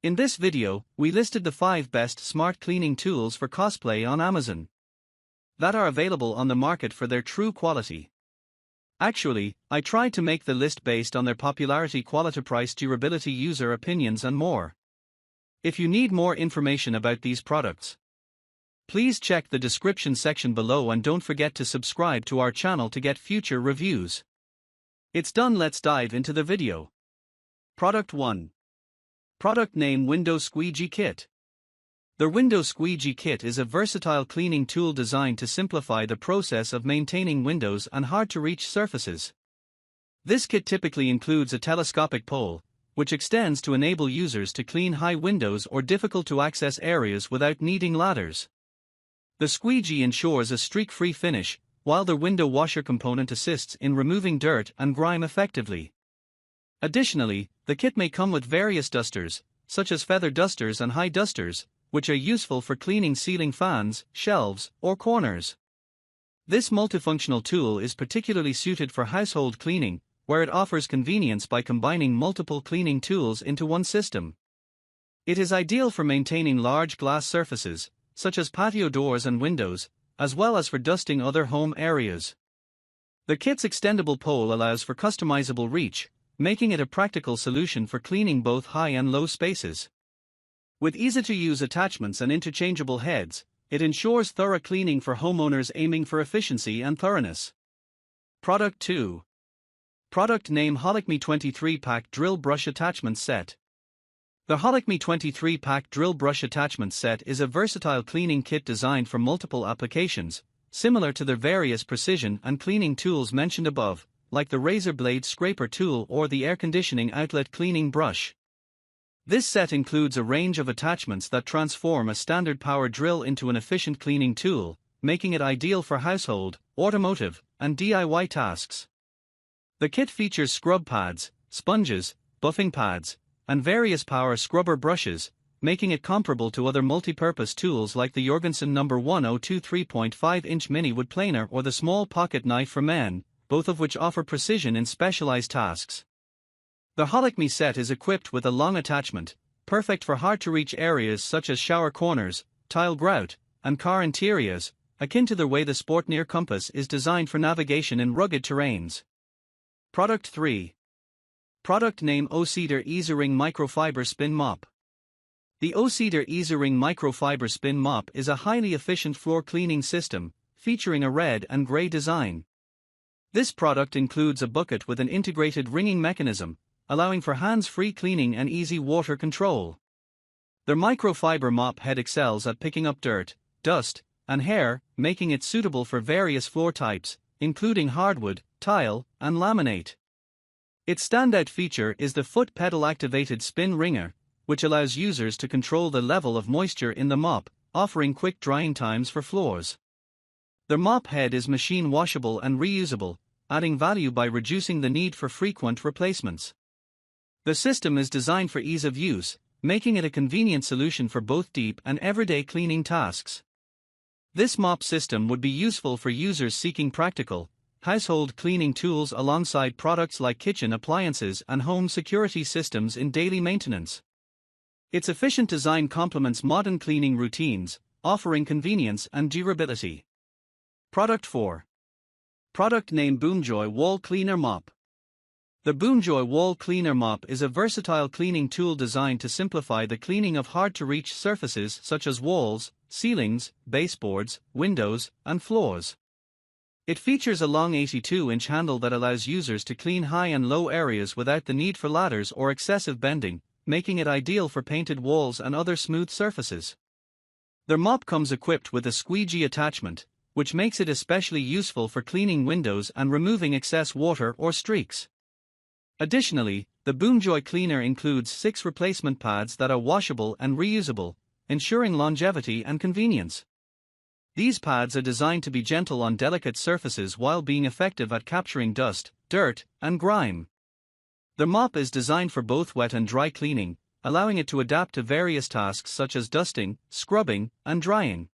In this video, we listed the 5 best smart cleaning tools for cosplay on Amazon that are available on the market for their true quality. Actually, I tried to make the list based on their popularity, quality, price, durability, user opinions, and more. If you need more information about these products, please check the description section below and don't forget to subscribe to our channel to get future reviews. It's done, let's dive into the video. Product 1. Product name: Window Squeegee Kit. The Window Squeegee Kit is a versatile cleaning tool designed to simplify the process of maintaining windows and hard-to-reach surfaces. This kit typically includes a telescopic pole, which extends to enable users to clean high windows or difficult-to-access areas without needing ladders. The squeegee ensures a streak-free finish, while the window washer component assists in removing dirt and grime effectively. Additionally, the kit may come with various dusters, such as feather dusters and high dusters, which are useful for cleaning ceiling fans, shelves, or corners. This multifunctional tool is particularly suited for household cleaning, where it offers convenience by combining multiple cleaning tools into one system. It is ideal for maintaining large glass surfaces, such as patio doors and windows, as well as for dusting other home areas. The kit's extendable pole allows for customizable reach, making it a practical solution for cleaning both high and low spaces. With easy-to-use attachments and interchangeable heads, it ensures thorough cleaning for homeowners aiming for efficiency and thoroughness. Product 2. Product name: Holicme 23-Pack Drill Brush Attachment Set. The Holicme 23-Pack Drill Brush Attachment Set is a versatile cleaning kit designed for multiple applications, similar to the various precision and cleaning tools mentioned above, like the razor blade scraper tool or the air conditioning outlet cleaning brush. This set includes a range of attachments that transform a standard power drill into an efficient cleaning tool, making it ideal for household, automotive, and DIY tasks. The kit features scrub pads, sponges, buffing pads, and various power scrubber brushes, making it comparable to other multi-purpose tools like the Jorgensen No. 102 3.5-inch mini wood planer or the small pocket knife for men, both of which offer precision in specialized tasks. The Holicme set is equipped with a long attachment, perfect for hard-to-reach areas such as shower corners, tile grout, and car interiors, akin to the way the Sportneer compass is designed for navigation in rugged terrains. Product 3. Product name: O-Cedar EasyWring Microfiber Spin Mop. The O-Cedar EasyWring Microfiber Spin Mop is a highly efficient floor cleaning system, featuring a red and gray design. This product includes a bucket with an integrated wringing mechanism, allowing for hands-free cleaning and easy water control. The microfiber mop head excels at picking up dirt, dust, and hair, making it suitable for various floor types, including hardwood, tile, and laminate. Its standout feature is the foot pedal-activated spin wringer, which allows users to control the level of moisture in the mop, offering quick drying times for floors. The mop head is machine washable and reusable, adding value by reducing the need for frequent replacements. The system is designed for ease of use, making it a convenient solution for both deep and everyday cleaning tasks. This mop system would be useful for users seeking practical, household cleaning tools alongside products like kitchen appliances and home security systems in daily maintenance. Its efficient design complements modern cleaning routines, offering convenience and durability. Product 4. Product name: BoomJoy Wall Cleaner Mop. The BoomJoy Wall Cleaner Mop is a versatile cleaning tool designed to simplify the cleaning of hard-to-reach surfaces such as walls, ceilings, baseboards, windows, and floors. It features a long 82-inch handle that allows users to clean high and low areas without the need for ladders or excessive bending, making it ideal for painted walls and other smooth surfaces. The mop comes equipped with a squeegee attachment, which makes it especially useful for cleaning windows and removing excess water or streaks. Additionally, the BoomJoy cleaner includes 6 replacement pads that are washable and reusable, ensuring longevity and convenience. These pads are designed to be gentle on delicate surfaces while being effective at capturing dust, dirt, and grime. The mop is designed for both wet and dry cleaning, allowing it to adapt to various tasks such as dusting, scrubbing, and drying.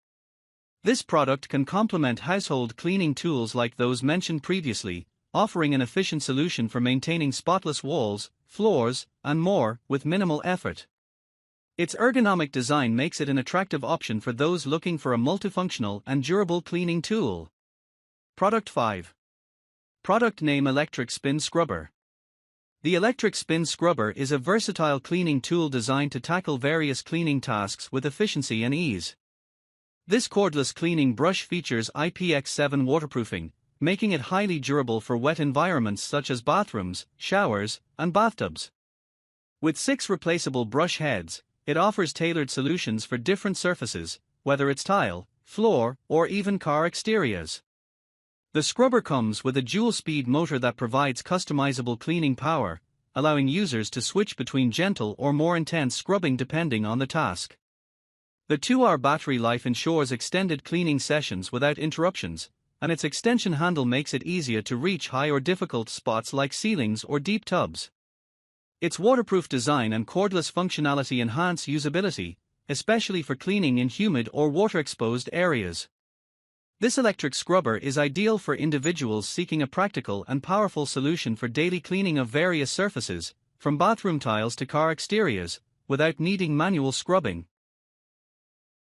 This product can complement household cleaning tools like those mentioned previously, offering an efficient solution for maintaining spotless walls, floors, and more with minimal effort. Its ergonomic design makes it an attractive option for those looking for a multifunctional and durable cleaning tool. Product 5. Product name: Electric Spin Scrubber. The Electric Spin Scrubber is a versatile cleaning tool designed to tackle various cleaning tasks with efficiency and ease. This cordless cleaning brush features IPX7 waterproofing, making it highly durable for wet environments such as bathrooms, showers, and bathtubs. With 6 replaceable brush heads, it offers tailored solutions for different surfaces, whether it's tile, floor, or even car exteriors. The scrubber comes with a dual-speed motor that provides customizable cleaning power, allowing users to switch between gentle or more intense scrubbing depending on the task. The 2-hour battery life ensures extended cleaning sessions without interruptions, and its extension handle makes it easier to reach high or difficult spots like ceilings or deep tubs. Its waterproof design and cordless functionality enhance usability, especially for cleaning in humid or water-exposed areas. This electric scrubber is ideal for individuals seeking a practical and powerful solution for daily cleaning of various surfaces, from bathroom tiles to car exteriors, without needing manual scrubbing.